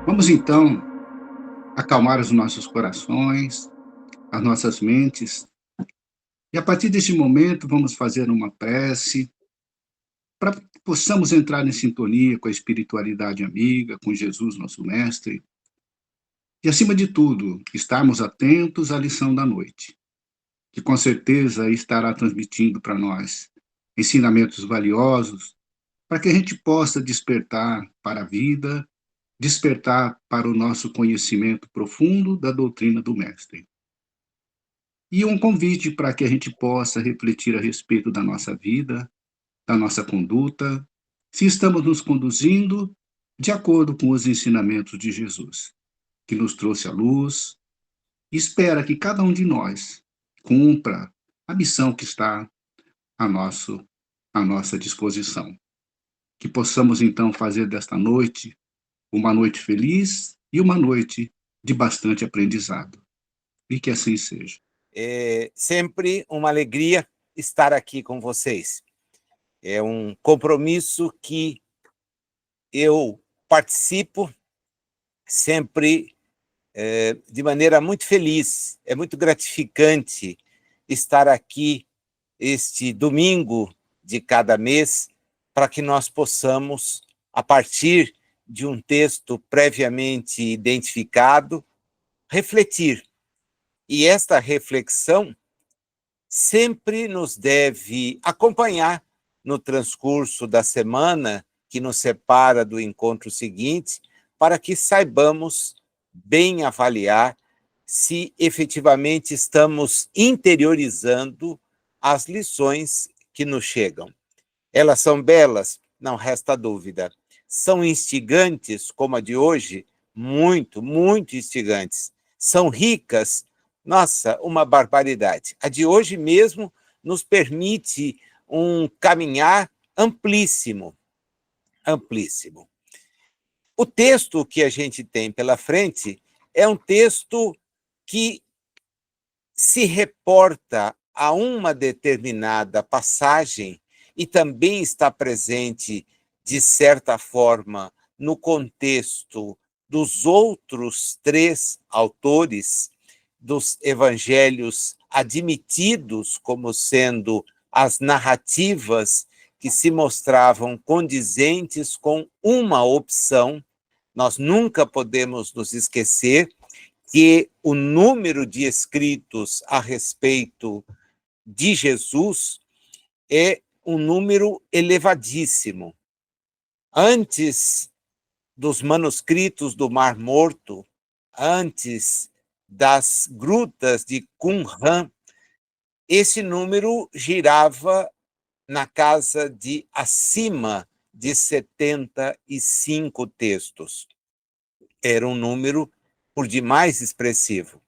Vamos então acalmar os nossos corações, as nossas mentes, e a partir deste momento vamos fazer uma prece para que possamos entrar em sintonia com a espiritualidade amiga, com Jesus, nosso Mestre, e acima de tudo, estarmos atentos à lição da noite, que com certeza estará transmitindo para nós ensinamentos valiosos, para que a gente possa despertar para a vida, despertar para o nosso conhecimento profundo da doutrina do Mestre. E um convite para que a gente possa refletir a respeito da nossa vida, da nossa conduta, se estamos nos conduzindo de acordo com os ensinamentos de Jesus, que nos trouxe a luz e espera que cada um de nós cumpra a missão que está a, nosso, à nossa disposição. Que possamos então fazer desta noite uma noite feliz e uma noite de bastante aprendizado. E que assim seja. É sempre uma alegria estar aqui com vocês. É um compromisso que eu participo sempre de maneira muito feliz. É muito gratificante estar aqui este domingo de cada mês para que nós possamos, a partir de um texto previamente identificado, refletir. E esta reflexão sempre nos deve acompanhar no transcurso da semana que nos separa do encontro seguinte, para que saibamos bem avaliar se efetivamente estamos interiorizando as lições que nos chegam. Elas são belas, não resta dúvida. São instigantes, como a de hoje, muito, muito instigantes. São ricas, nossa, uma barbaridade. A de hoje mesmo nos permite um caminhar amplíssimo, amplíssimo. O texto que a gente tem pela frente é um texto que se reporta a uma determinada passagem e também está presente, de certa forma, no contexto dos outros três autores dos evangelhos admitidos como sendo as narrativas que se mostravam condizentes com uma opção. Nós nunca podemos nos esquecer que o número de escritos a respeito de Jesus é um número elevadíssimo. Antes dos manuscritos do Mar Morto, antes das grutas de Qumran, esse número girava na casa de acima de 75 textos. Era um número por demais expressivo.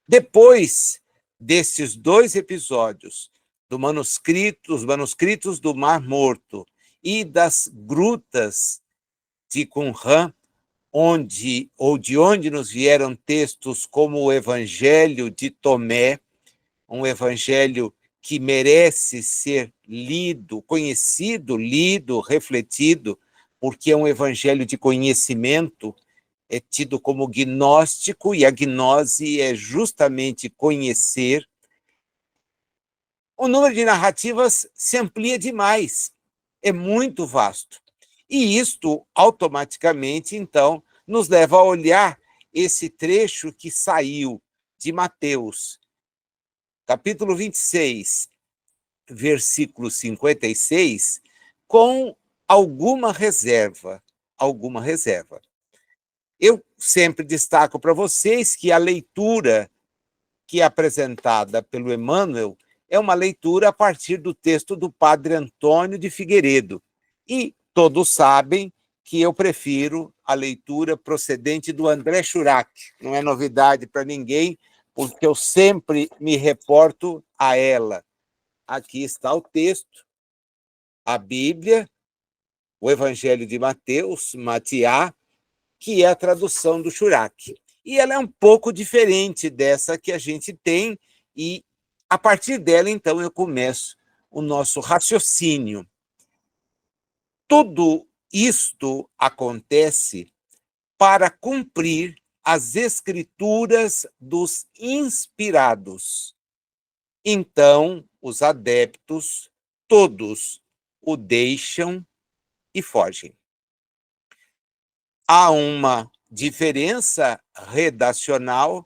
Depois destes dois episódios, os manuscritos do Mar Morto e das grutas de Qumran, de onde nos vieram textos como o Evangelho de Tomé, um evangelho que merece ser lido, conhecido, lido, refletido, porque é um evangelho de conhecimento, é tido como gnóstico, e a gnose é justamente conhecer. O número de narrativas se amplia demais, é muito vasto. E isto, automaticamente, então, nos leva a olhar esse trecho que saiu de Mateus, capítulo 26, versículo 56, com alguma reserva, alguma reserva. Eu sempre destaco para vocês que a leitura que é apresentada pelo Emmanuel é uma leitura a partir do texto do Padre Antônio de Figueiredo. E todos sabem que eu prefiro a leitura procedente do André Churac. Não é novidade para ninguém, porque eu sempre me reporto a ela. Aqui está o texto, a Bíblia, o Evangelho de Mateus, Matiá, que é a tradução do Churac. E ela é um pouco diferente dessa que a gente tem, e a partir dela, então, eu começo o nosso raciocínio. Tudo isto acontece para cumprir as escrituras dos inspirados. Então, os adeptos, todos, o deixam e fogem. Há uma diferença redacional,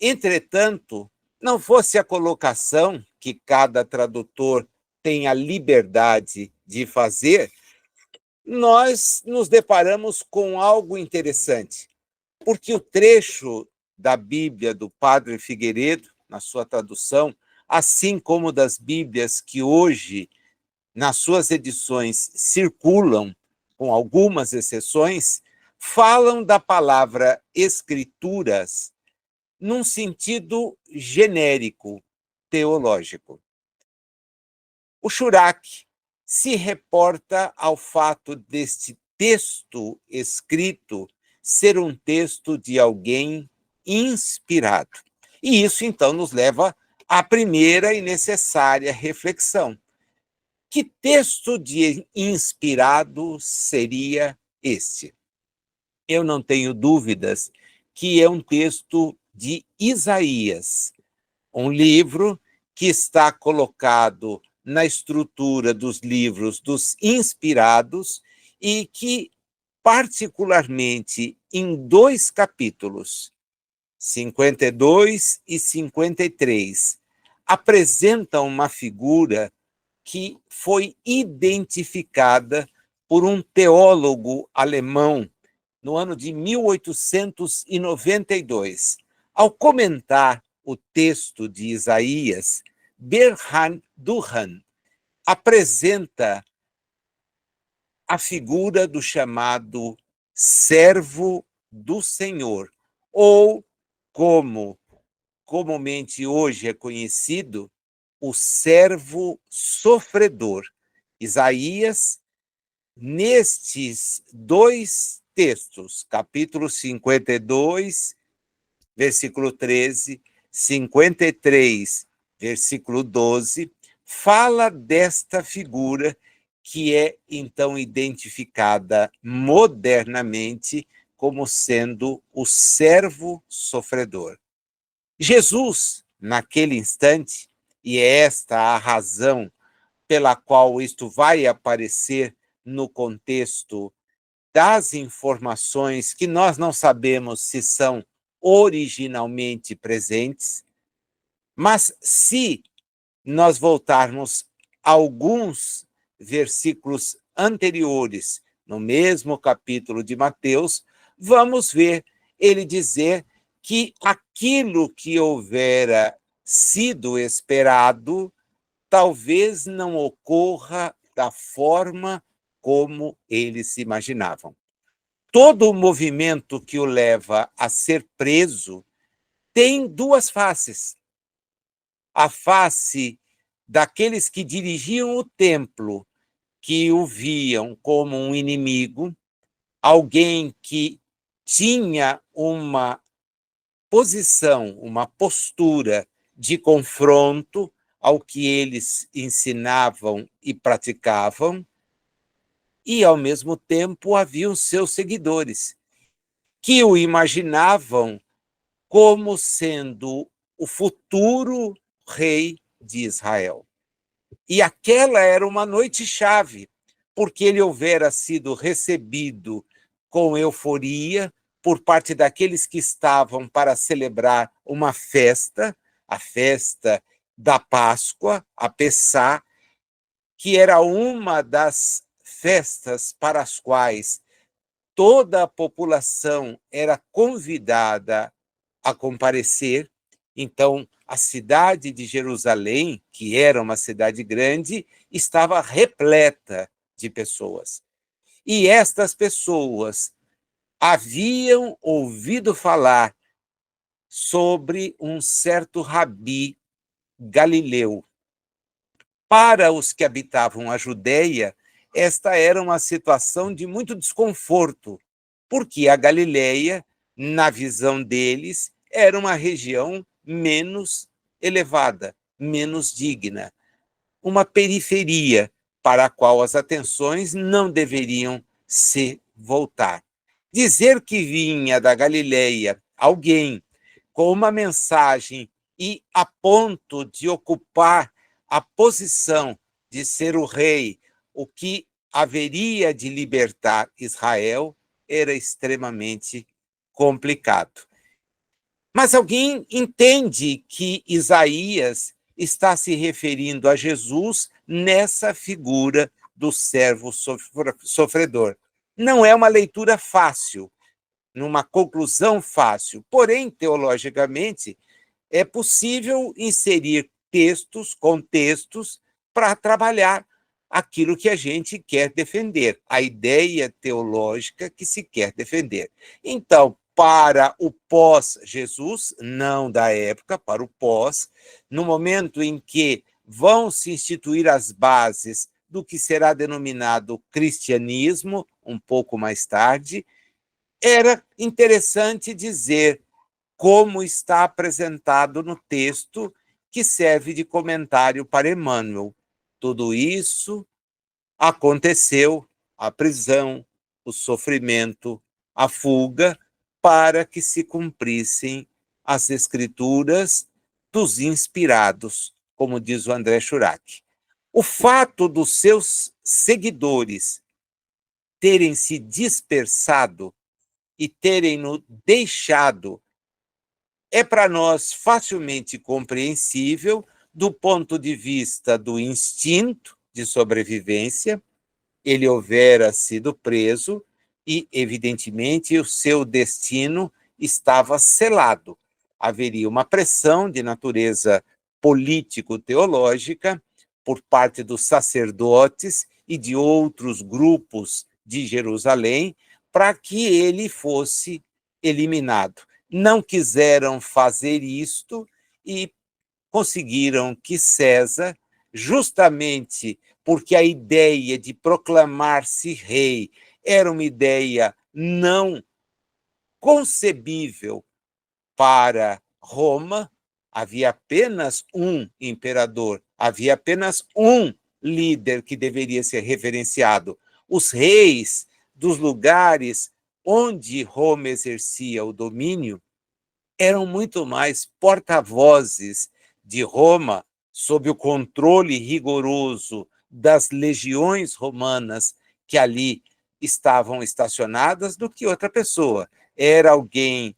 entretanto, não fosse a colocação que cada tradutor tem a liberdade de fazer, nós nos deparamos com algo interessante, porque o trecho da Bíblia do Padre Figueiredo, na sua tradução, assim como das Bíblias que hoje, nas suas edições, circulam, com algumas exceções, falam da palavra escrituras num sentido genérico, teológico. O Churac se reporta ao fato deste texto escrito ser um texto de alguém inspirado. E isso, então, nos leva à primeira e necessária reflexão. Que texto de inspirado seria este? Eu não tenho dúvidas que é um texto de Isaías, um livro que está colocado na estrutura dos livros dos inspirados e que, particularmente em 2 capítulos, 52 e 53, apresentam uma figura que foi identificada por um teólogo alemão no ano de 1892. Ao comentar o texto de Isaías, Bernhard Duhan apresenta a figura do chamado servo do Senhor, ou, como comumente hoje é conhecido, o servo sofredor. Isaías, nestes 2 textos, capítulo 52, versículo 13, 53, versículo 12, fala desta figura que é, então, identificada modernamente como sendo o servo sofredor. Jesus, naquele instante, e é esta a razão pela qual isto vai aparecer no contexto das informações que nós não sabemos se são originalmente presentes, mas se nós voltarmos a alguns versículos anteriores, no mesmo capítulo de Mateus, vamos ver ele dizer que aquilo que houvera sido esperado talvez não ocorra da forma como eles se imaginavam. Todo o movimento que o leva a ser preso tem 2 faces. A face daqueles que dirigiam o templo, que o viam como um inimigo, alguém que tinha uma posição, uma postura de confronto ao que eles ensinavam e praticavam, e, ao mesmo tempo, havia os seus seguidores, que o imaginavam como sendo o futuro rei de Israel. E aquela era uma noite-chave, porque ele houvera sido recebido com euforia por parte daqueles que estavam para celebrar uma festa, a festa da Páscoa, a Pessá, que era uma das festas para as quais toda a população era convidada a comparecer. Então, a cidade de Jerusalém, que era uma cidade grande, estava repleta de pessoas. E estas pessoas haviam ouvido falar sobre um certo rabi galileu. Para os que habitavam a Judéia, esta era uma situação de muito desconforto, porque a Galileia, na visão deles, era uma região menos elevada, menos digna, uma periferia para a qual as atenções não deveriam se voltar. Dizer que vinha da Galileia alguém com uma mensagem e a ponto de ocupar a posição de ser o rei, o que haveria de libertar Israel, era extremamente complicado. Mas alguém entende que Isaías está se referindo a Jesus nessa figura do servo sofredor. Não é uma leitura fácil, numa conclusão fácil, porém, teologicamente, é possível inserir textos, contextos, para trabalhar aquilo que a gente quer defender, a ideia teológica que se quer defender. Então, para o pós-Jesus, não da época, para o pós, no momento em que vão se instituir as bases do que será denominado cristianismo, um pouco mais tarde, era interessante dizer como está apresentado no texto que serve de comentário para Emmanuel. Tudo isso aconteceu, a prisão, o sofrimento, a fuga, para que se cumprissem as escrituras dos inspirados, como diz o André Churac. O fato dos seus seguidores terem se dispersado e terem-no deixado é para nós facilmente compreensível do ponto de vista do instinto de sobrevivência. Ele houvera sido preso e, evidentemente, o seu destino estava selado. Haveria uma pressão de natureza político-teológica por parte dos sacerdotes e de outros grupos de Jerusalém para que ele fosse eliminado. Não quiseram fazer isto e conseguiram que César, justamente porque a ideia de proclamar-se rei era uma ideia não concebível para Roma, havia apenas um imperador, havia apenas um líder que deveria ser reverenciado. Os reis dos lugares onde Roma exercia o domínio eram muito mais porta-vozes de Roma, sob o controle rigoroso das legiões romanas que ali estavam estacionadas, do que outra pessoa. Era alguém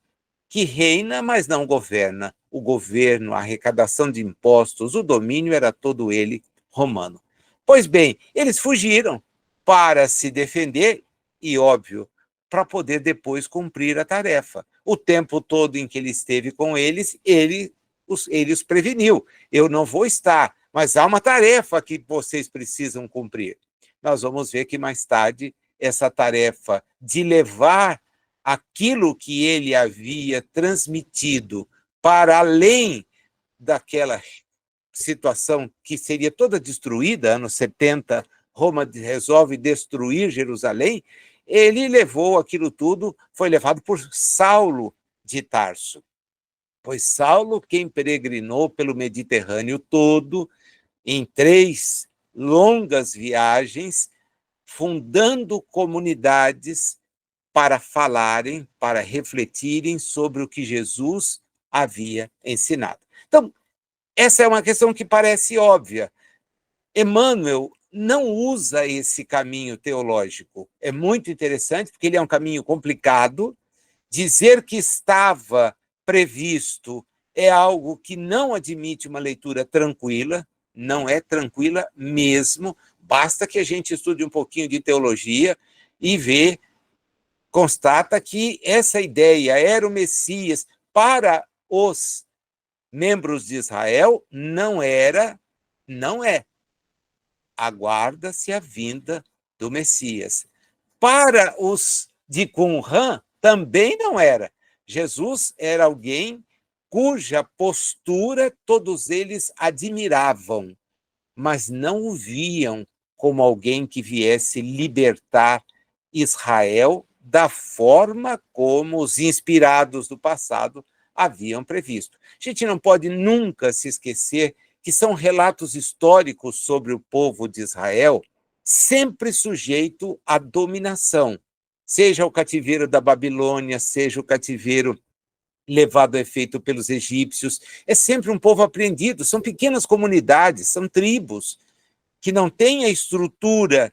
que reina, mas não governa. O governo, a arrecadação de impostos, o domínio era todo ele romano. Pois bem, eles fugiram para se defender e, óbvio, para poder depois cumprir a tarefa. O tempo todo em que ele esteve com eles, ele os preveniu. Eu não vou estar, mas há uma tarefa que vocês precisam cumprir. Nós vamos ver que mais tarde essa tarefa de levar aquilo que ele havia transmitido para além daquela situação que seria toda destruída, anos 70, Roma resolve destruir Jerusalém, ele levou aquilo tudo, foi levado por Saulo de Tarso. Foi Saulo quem peregrinou pelo Mediterrâneo todo, em 3 longas viagens, fundando comunidades para falarem, para refletirem sobre o que Jesus havia ensinado. Então, essa é uma questão que parece óbvia. Emmanuel não usa esse caminho teológico. É muito interessante, porque ele é um caminho complicado. Dizer que estava previsto é algo que não admite uma leitura tranquila, não é tranquila mesmo. Basta que a gente estude um pouquinho de teologia e constata que essa ideia era o Messias para os membros de Israel, não é. Aguarda-se a vinda do Messias. Para os de Qumran, também não era. Jesus era alguém cuja postura todos eles admiravam, mas não o viam como alguém que viesse libertar Israel da forma como os inspirados do passado haviam previsto. A gente não pode nunca se esquecer que são relatos históricos sobre o povo de Israel, sempre sujeito à dominação, seja o cativeiro da Babilônia, seja o cativeiro levado a efeito pelos egípcios, é sempre um povo apreendido, são pequenas comunidades, são tribos que não têm a estrutura,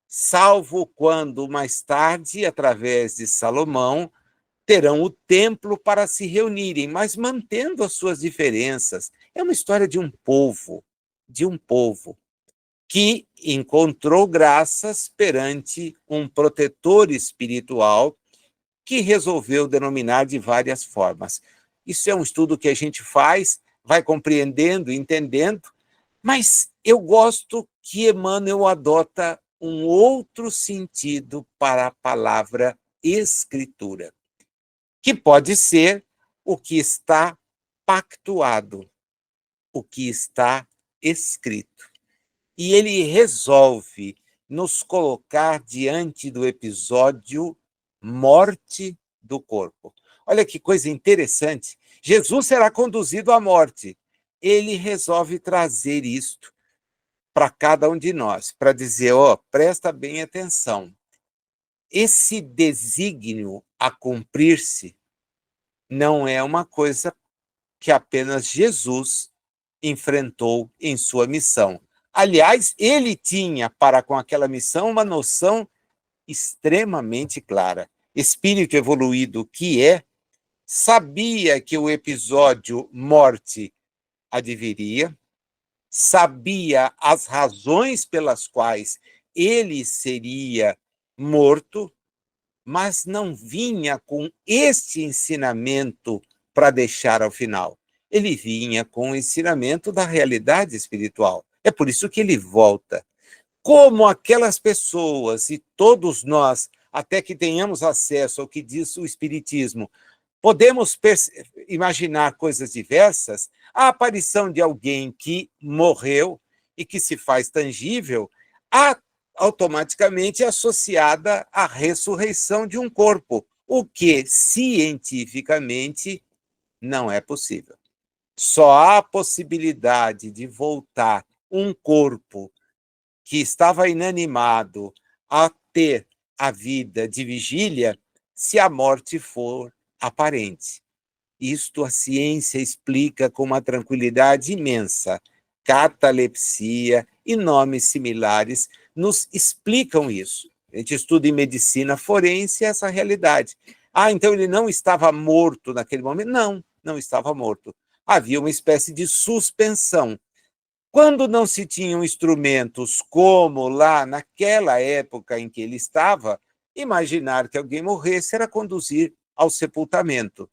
salvo quando mais tarde, através de Salomão, terão o templo para se reunirem, mas mantendo as suas diferenças. É uma história de um povo que encontrou graças perante um protetor espiritual que resolveu denominar de várias formas. Isso é um estudo que a gente faz, vai compreendendo, entendendo, mas eu gosto que Emmanuel adota um outro sentido para a palavra escritura, que pode ser o que está pactuado, o que está escrito. E ele resolve nos colocar diante do episódio morte do corpo. Olha que coisa interessante. Jesus será conduzido à morte. Ele resolve trazer isto para cada um de nós, para dizer, presta bem atenção. Esse desígnio a cumprir-se não é uma coisa que apenas Jesus enfrentou em sua missão. Aliás, ele tinha para com aquela missão uma noção extremamente clara. Espírito evoluído que é, sabia que o episódio morte adviria, sabia as razões pelas quais ele seria morto, mas não vinha com este ensinamento para deixar ao final. Ele vinha com o ensinamento da realidade espiritual. É por isso que ele volta. Como aquelas pessoas e todos nós, até que tenhamos acesso ao que diz o Espiritismo, podemos imaginar coisas diversas, a aparição de alguém que morreu e que se faz tangível, automaticamente associada à ressurreição de um corpo, o que cientificamente não é possível. Só há possibilidade de voltar um corpo que estava inanimado a ter a vida de vigília se a morte for aparente. Isto a ciência explica com uma tranquilidade imensa. Catalepsia e nomes similares nos explicam isso. A gente estuda em medicina forense essa realidade. Então ele não estava morto naquele momento? Não, não estava morto. Havia uma espécie de suspensão. Quando não se tinham instrumentos como lá naquela época em que ele estava, imaginar que alguém morresse era conduzir ao sepultamento.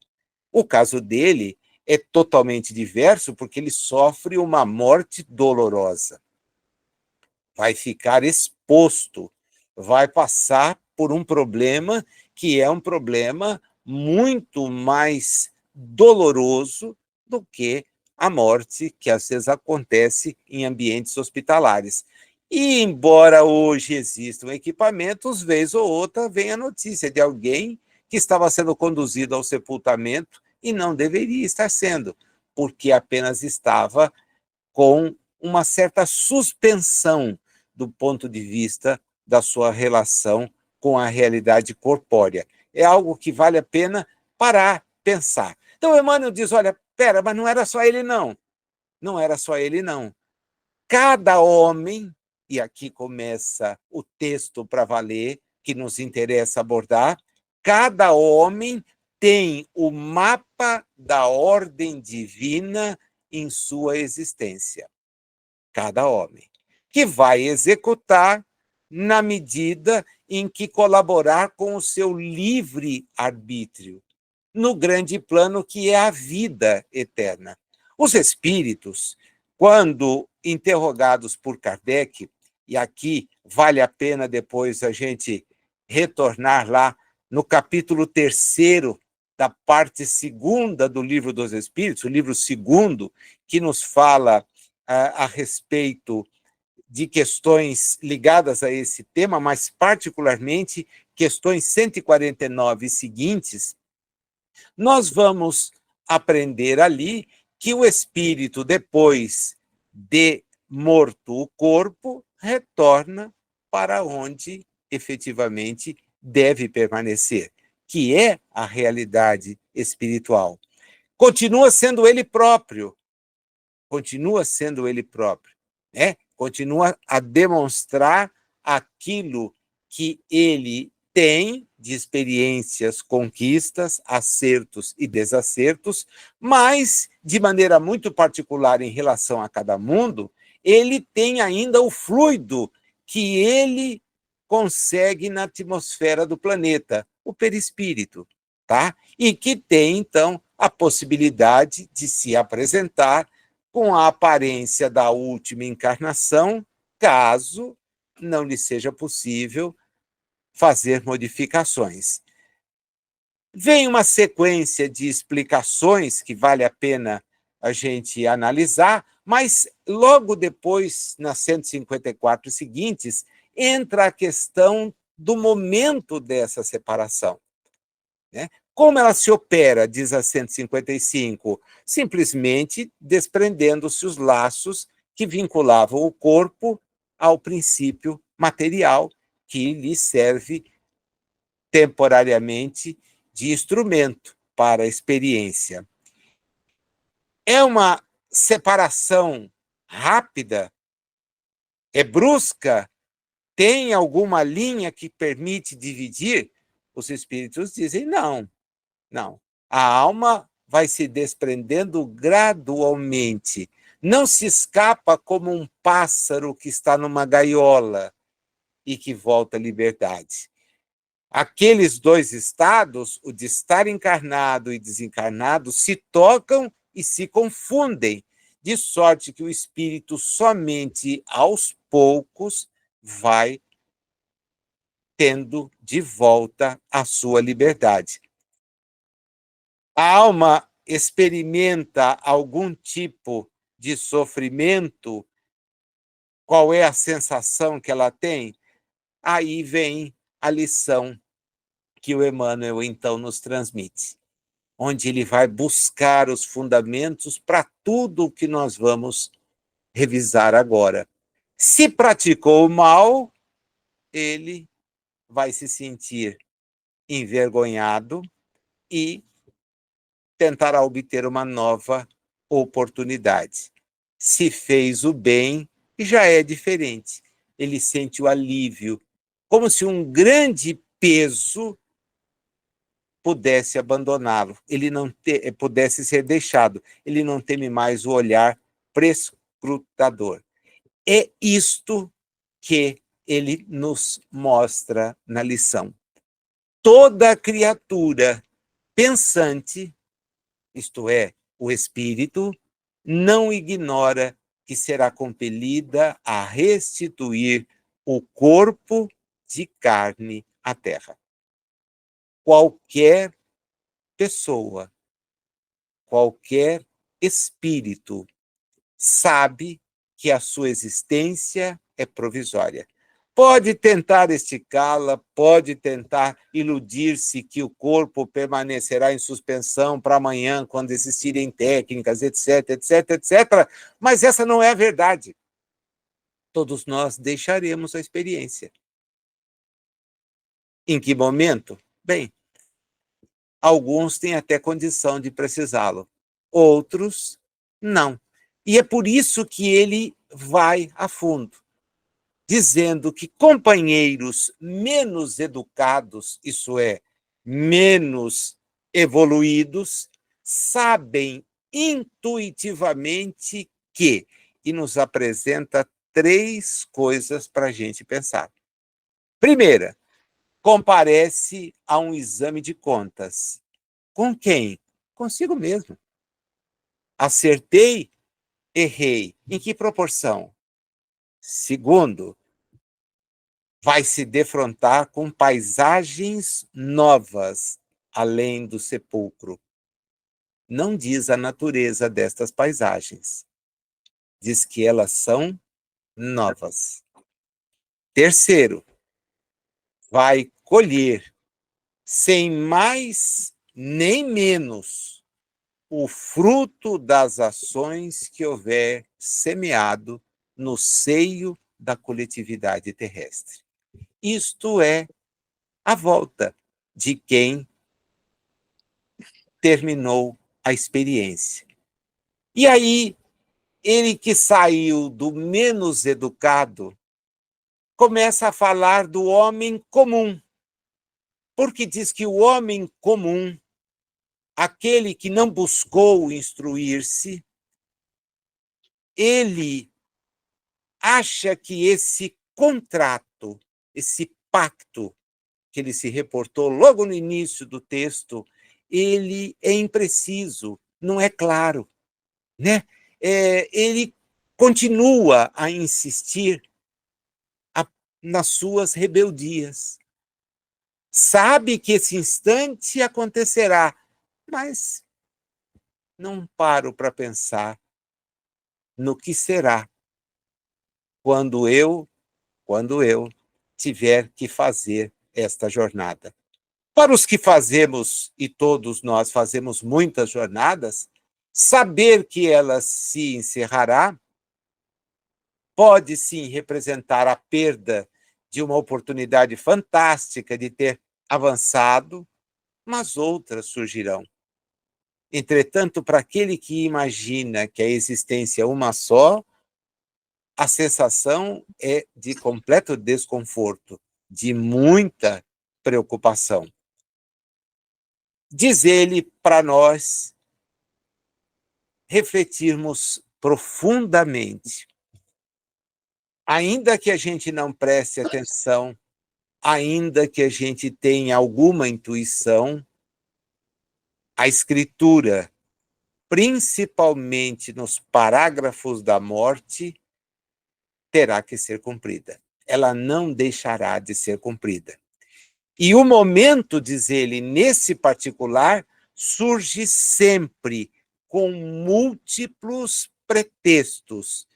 O caso dele é totalmente diverso porque ele sofre uma morte dolorosa. Vai ficar exposto, vai passar por um problema que é um problema muito mais doloroso do que a morte que às vezes acontece em ambientes hospitalares. E embora hoje existam equipamentos, vez ou outra vem a notícia de alguém que estava sendo conduzido ao sepultamento e não deveria estar sendo, porque apenas estava com uma certa suspensão do ponto de vista da sua relação com a realidade corpórea. É algo que vale a pena parar, pensar. Então, Emmanuel diz, olha, mas não era só ele, não. Não era só ele, não. Cada homem, e aqui começa o texto para valer, que nos interessa abordar, cada homem tem o mapa da ordem divina em sua existência. Cada homem. Que vai executar na medida em que colaborar com o seu livre arbítrio, no grande plano que é a vida eterna. Os espíritos, quando interrogados por Kardec, e aqui vale a pena depois a gente retornar lá no capítulo 3º da parte 2ª do Livro dos Espíritos, o livro 2º, que nos fala a respeito de questões ligadas a esse tema, mas particularmente questões 149 e seguintes, nós vamos aprender ali que o espírito, depois de morto o corpo, retorna para onde efetivamente deve permanecer, que é a realidade espiritual. Continua sendo ele próprio, né? Continua a demonstrar aquilo que ele tem de experiências, conquistas, acertos e desacertos, mas, de maneira muito particular em relação a cada mundo, ele tem ainda o fluido que ele consegue na atmosfera do planeta, o perispírito, tá? E que tem, então, a possibilidade de se apresentar com a aparência da última encarnação, caso não lhe seja possível fazer modificações. Vem uma sequência de explicações que vale a pena a gente analisar, mas logo depois, nas 154 seguintes, entra a questão do momento dessa separação, né? Como ela se opera, diz a 155, simplesmente desprendendo-se os laços que vinculavam o corpo ao princípio material que lhe serve temporariamente de instrumento para a experiência. É uma separação rápida? É brusca? Tem alguma linha que permite dividir? Os espíritos dizem não. Não. A alma vai se desprendendo gradualmente. Não se escapa como um pássaro que está numa gaiola e que volta à liberdade. Aqueles dois estados, o de estar encarnado e desencarnado, se tocam e se confundem, de sorte que o espírito somente aos poucos vai tendo de volta a sua liberdade. A alma experimenta algum tipo de sofrimento? Qual é a sensação que ela tem? Aí vem a lição que o Emmanuel, então, nos transmite, onde ele vai buscar os fundamentos para tudo o que nós vamos revisar agora. Se praticou o mal, ele vai se sentir envergonhado e tentará obter uma nova oportunidade. Se fez o bem, já é diferente. Ele sente o alívio, como se um grande peso pudesse abandoná-lo, ele não pudesse ser deixado, ele não teme mais o olhar prescrutador. É isto que ele nos mostra na lição. Toda criatura pensante, isto é, o espírito, não ignora que será compelida a restituir o corpo de carne à terra. Qualquer pessoa, qualquer espírito sabe que a sua existência é provisória. Pode tentar esticá-la, pode tentar iludir-se que o corpo permanecerá em suspensão para amanhã, quando existirem técnicas, etc, etc, etc, mas essa não é a verdade. Todos nós deixaremos a experiência. Em que momento? Bem, alguns têm até condição de precisá-lo, outros não. E é por isso que ele vai a fundo, dizendo que companheiros menos educados, isso é, menos evoluídos, sabem intuitivamente que, e nos apresenta 3 coisas para a gente pensar. Primeira, comparece a um exame de contas. Com quem? Consigo mesmo. Acertei? Errei. Em que proporção? Segundo, vai se defrontar com paisagens novas além do sepulcro. Não diz a natureza destas paisagens. Diz que elas são novas. Terceiro, vai colher, sem mais nem menos, o fruto das ações que houver semeado no seio da coletividade terrestre. Isto é a volta de quem terminou a experiência. E aí, ele que saiu do menos educado, começa a falar do homem comum, porque diz que o homem comum, aquele que não buscou instruir-se, ele acha que esse contrato, esse pacto, que ele se reportou logo no início do texto, ele é impreciso, não é claro, né? Ele continua a insistir nas suas rebeldias. Sabe que esse instante acontecerá, mas não paro para pensar no que será quando eu tiver que fazer esta jornada. Para os que fazemos, e todos nós fazemos muitas jornadas, saber que ela se encerrará pode sim representar a perda de uma oportunidade fantástica de ter avançado, mas outras surgirão. Entretanto, para aquele que imagina que a existência é uma só, a sensação é de completo desconforto, de muita preocupação. Diz ele para nós refletirmos profundamente. Ainda que a gente não preste atenção, ainda que a gente tenha alguma intuição, a Escritura, principalmente nos parágrafos da morte, terá que ser cumprida. Ela não deixará de ser cumprida. E o momento, diz ele, nesse particular, surge sempre com múltiplos pretextos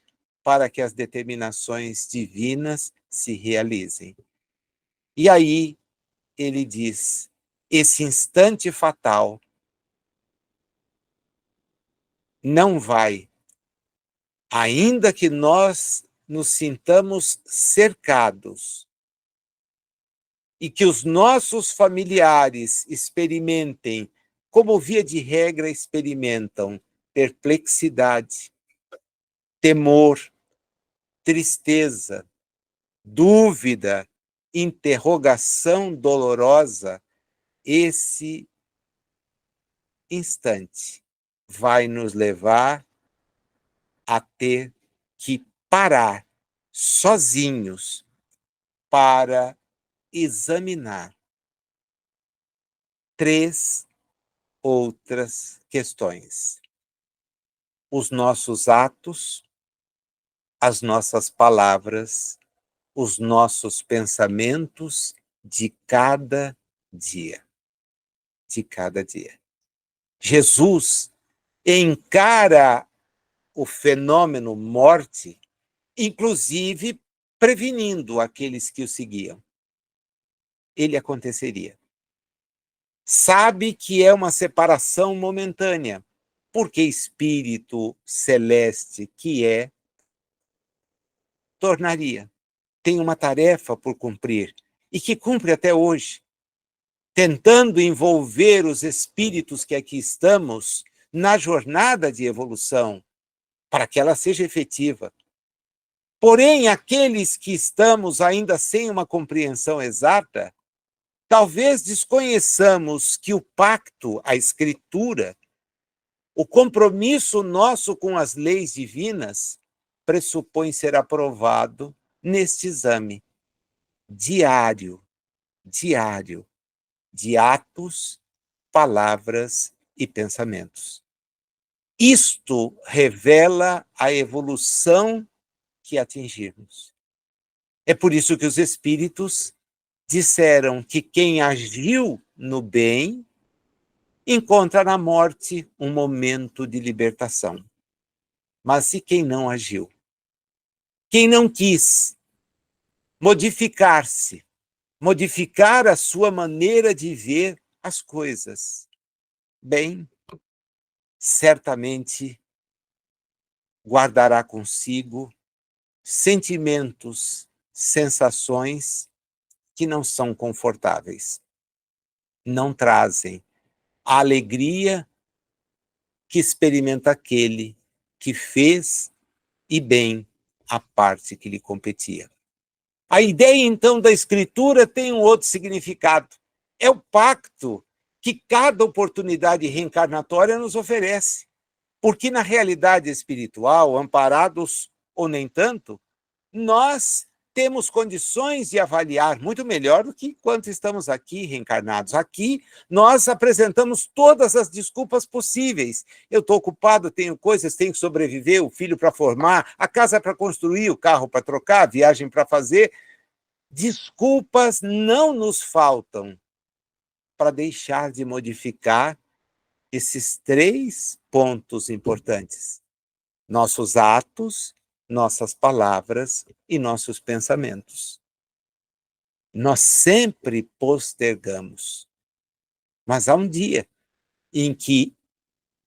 para que as determinações divinas se realizem. E aí ele diz, esse instante fatal não vai, ainda que nós nos sintamos cercados e que os nossos familiares experimentem, como via de regra experimentam, perplexidade, temor, tristeza, dúvida, interrogação dolorosa, esse instante vai nos levar a ter que parar sozinhos para examinar 3 outras questões: os nossos atos, as nossas palavras, os nossos pensamentos de cada dia. De cada dia. Jesus encara o fenômeno morte, inclusive prevenindo aqueles que o seguiam. Ele aconteceria. Sabe que é uma separação momentânea, porque espírito celeste que é, tornaria. Tem uma tarefa por cumprir, e que cumpre até hoje, tentando envolver os espíritos que aqui estamos na jornada de evolução, para que ela seja efetiva. Porém, aqueles que estamos ainda sem uma compreensão exata, talvez desconheçamos que o pacto, a escritura, o compromisso nosso com as leis divinas, pressupõe ser aprovado neste exame diário, de atos, palavras e pensamentos. Isto revela a evolução que atingirmos. É por isso que os espíritos disseram que quem agiu no bem encontra na morte um momento de libertação. Mas e quem não agiu? Quem não quis modificar-se, modificar a sua maneira de ver as coisas, bem, certamente guardará consigo sentimentos, sensações que não são confortáveis, não trazem a alegria que experimenta aquele que fez e bem a parte que lhe competia. A ideia, então, da Escritura tem um outro significado. É o pacto que cada oportunidade reencarnatória nos oferece. Porque, na realidade espiritual, amparados ou nem tanto, nós temos condições de avaliar muito melhor do que quando estamos aqui reencarnados. Aqui, nós apresentamos todas as desculpas possíveis. Eu estou ocupado, tenho coisas, tenho que sobreviver, o filho para formar, a casa para construir, o carro para trocar, a viagem para fazer. Desculpas não nos faltam para deixar de modificar esses 3 pontos importantes: nossos atos, nossas palavras e nossos pensamentos. Nós sempre postergamos, mas há um dia em que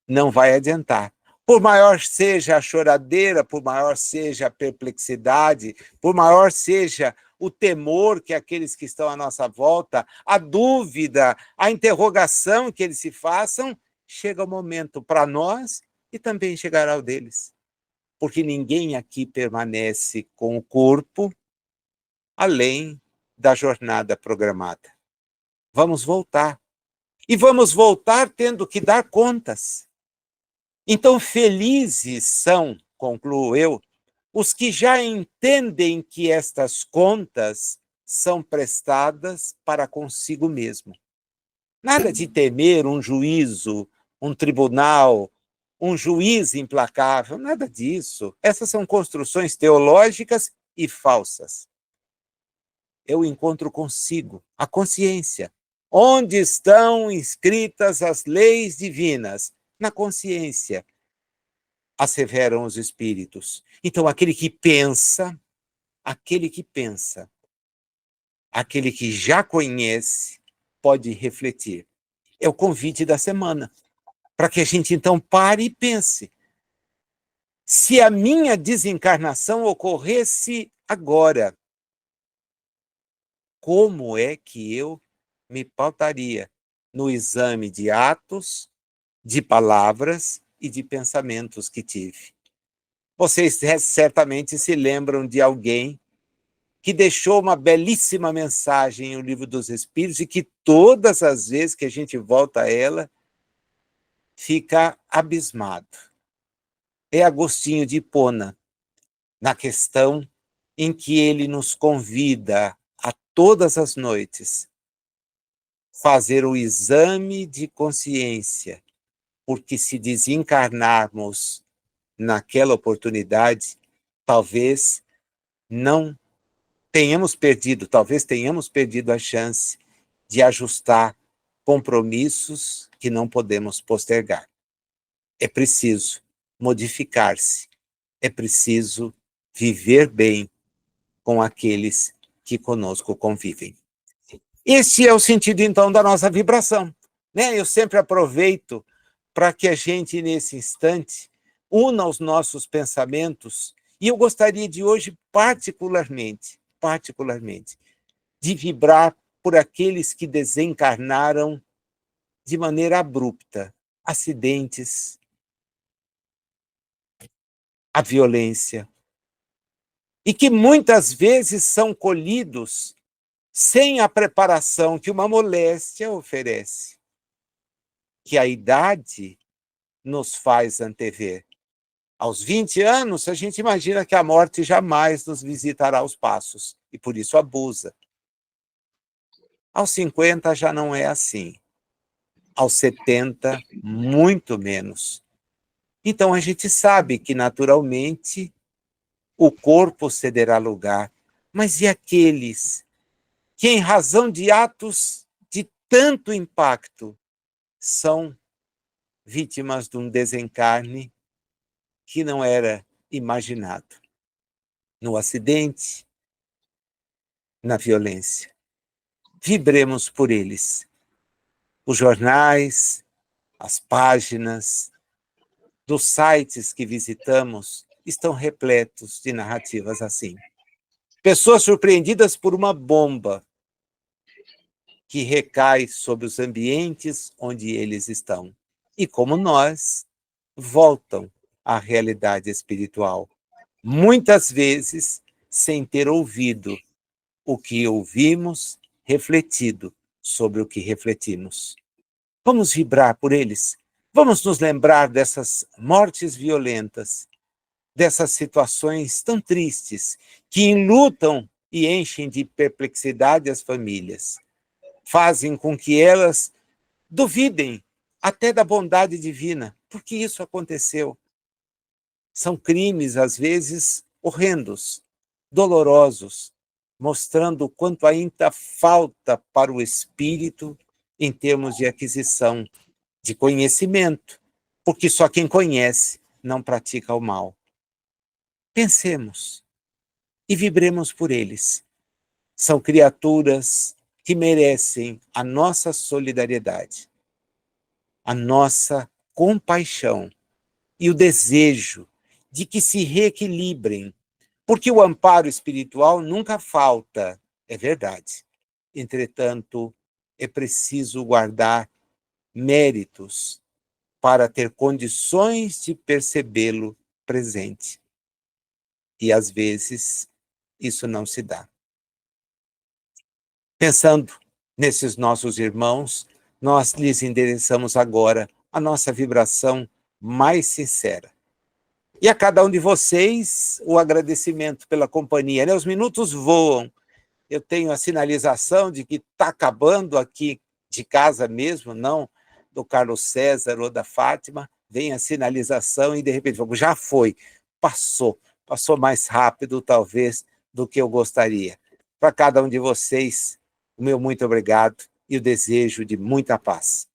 não vai adiantar. Por maior seja a choradeira, por maior seja a perplexidade, por maior seja o temor que aqueles que estão à nossa volta, a dúvida, a interrogação que eles se façam, chega o momento para nós e também chegará o deles. Porque ninguém aqui permanece com o corpo além da jornada programada. Vamos voltar. E vamos voltar tendo que dar contas. Então, felizes são, concluo eu, os que já entendem que estas contas são prestadas para consigo mesmo. Nada de temer um juízo, um tribunal, um juiz implacável, nada disso. Essas são construções teológicas e falsas. Eu encontro consigo a consciência. Onde estão inscritas as leis divinas? Na consciência, asseveram os espíritos. Então, aquele que pensa, aquele que já conhece, pode refletir. É o convite da semana, para que a gente, então, pare e pense. Se a minha desencarnação ocorresse agora, como é que eu me pautaria no exame de atos, de palavras e de pensamentos que tive? Vocês certamente se lembram de alguém que deixou uma belíssima mensagem no Livro dos Espíritos e que todas as vezes que a gente volta a ela, fica abismado. É Agostinho de Hipona, na questão em que ele nos convida a todas as noites fazer o exame de consciência, porque se desencarnarmos naquela oportunidade, talvez tenhamos perdido a chance de ajustar compromissos que não podemos postergar. É preciso modificar-se, é preciso viver bem com aqueles que conosco convivem. Esse é o sentido, então, da nossa vibração, né? Eu sempre aproveito para que a gente, nesse instante, una os nossos pensamentos, e eu gostaria de hoje, particularmente, de vibrar por aqueles que desencarnaram de maneira abrupta, acidentes, a violência, e que muitas vezes são colhidos sem a preparação que uma moléstia oferece, que a idade nos faz antever. Aos 20 anos, a gente imagina que a morte jamais nos visitará aos passos, e por isso abusa. Aos 50 já não é assim. Aos 70, muito menos. Então a gente sabe que, naturalmente, o corpo cederá lugar. Mas e aqueles que, em razão de atos de tanto impacto, são vítimas de um desencarne que não era imaginado? No acidente, na violência. Vibremos por eles. Os jornais, as páginas dos sites que visitamos estão repletos de narrativas assim. Pessoas surpreendidas por uma bomba que recai sobre os ambientes onde eles estão. E como nós, voltam à realidade espiritual, muitas vezes sem ter ouvido o que ouvimos, refletido sobre o que refletimos. Vamos vibrar por eles. Vamos nos lembrar dessas mortes violentas, dessas situações tão tristes que enlutam e enchem de perplexidade as famílias. Fazem com que elas duvidem até da bondade divina. Por que isso aconteceu? São crimes, às vezes, horrendos, dolorosos, mostrando o quanto ainda falta para o espírito em termos de aquisição de conhecimento, porque só quem conhece não pratica o mal. Pensemos e vibremos por eles. São criaturas que merecem a nossa solidariedade, a nossa compaixão e o desejo de que se reequilibrem, porque o amparo espiritual nunca falta, é verdade. Entretanto, é preciso guardar méritos para ter condições de percebê-lo presente. E, às vezes, isso não se dá. Pensando nesses nossos irmãos, nós lhes endereçamos agora a nossa vibração mais sincera. E a cada um de vocês, o agradecimento pela companhia. Os minutos voam. Eu tenho a sinalização de que está acabando aqui de casa mesmo, não do Carlos César ou da Fátima. Vem a sinalização e, de repente, já foi, passou mais rápido, talvez, do que eu gostaria. Para cada um de vocês, o meu muito obrigado e o desejo de muita paz.